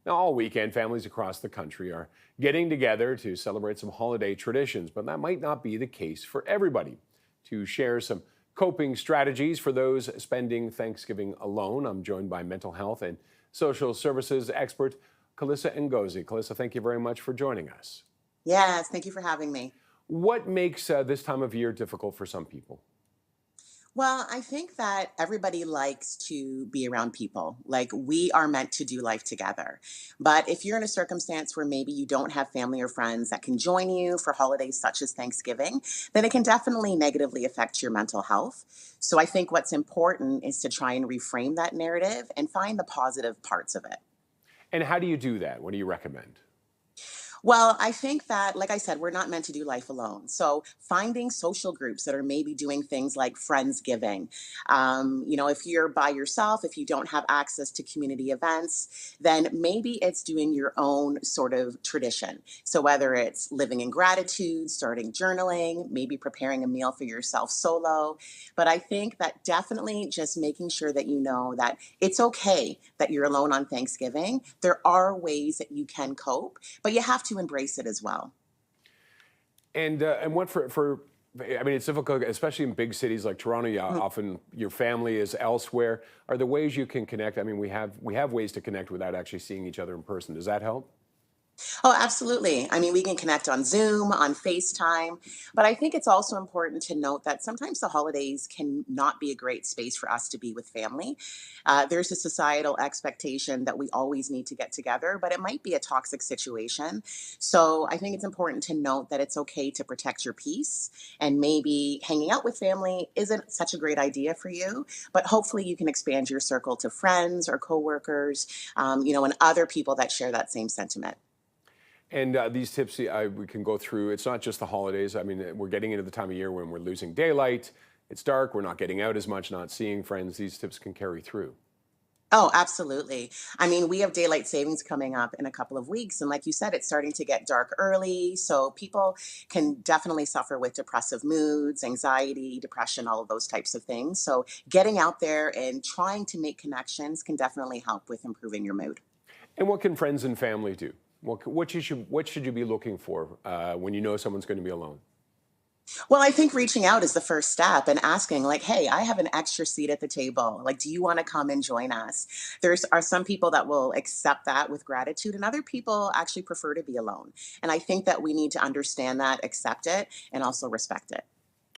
Now, all weekend, families across the country are getting together to celebrate some holiday traditions, but that might not be the case for everybody. To share some coping strategies for those spending Thanksgiving alone, I'm joined by mental health and social services expert Calissa Ngozi. Calissa, thank you very much for joining us. Yes, thank you for having me. What makes this time of year difficult for some people? Well, I think that everybody likes to be around people. Like, we are meant to do life together. But if you're in a circumstance where maybe you don't have family or friends that can join you for holidays such as Thanksgiving, then it can definitely negatively affect your mental health. So I think what's important is to try and reframe that narrative and find the positive parts of it. And how do you do that? What do you recommend? Well, I think that, like I said, we're not meant to do life alone. So finding social groups that are maybe doing things like Friendsgiving. If you're by yourself, if you don't have access to community events, then maybe it's doing your own sort of tradition. So whether it's living in gratitude, starting journaling, maybe preparing a meal for yourself solo. But I think that definitely just making sure that you know that it's okay that you're alone on Thanksgiving. There are ways that you can cope, but you have to embrace it as well. And what for I mean, it's difficult, especially in big cities like Toronto. You, Mm. often your family is elsewhere. Are there ways you can connect? I mean, we have ways to connect without actually seeing each other in person. Does that help? Oh, absolutely. I mean, we can connect on Zoom, on FaceTime, but I think it's also important to note that sometimes the holidays can not be a great space for us to be with family. There's a societal expectation that we always need to get together, but it might be a toxic situation. So I think it's important to note that it's okay to protect your peace, and maybe hanging out with family isn't such a great idea for you, but hopefully you can expand your circle to friends or coworkers, and other people that share that same sentiment. And these tips we can go through. It's not just the holidays. I mean, we're getting into the time of year when we're losing daylight. It's dark. We're not getting out as much, not seeing friends. These tips can carry through. Oh, absolutely. I mean, we have daylight savings coming up in a couple of weeks. And like you said, it's starting to get dark early. So people can definitely suffer with depressive moods, anxiety, depression, all of those types of things. So getting out there and trying to make connections can definitely help with improving your mood. And what can friends and family do? What should you be looking for when you know someone's going to be alone? Well, I think reaching out is the first step and asking, like, hey, I have an extra seat at the table. Like, do you want to come and join us? There's are some people that will accept that with gratitude, and other people actually prefer to be alone. And I think that we need to understand that, accept it, and also respect it.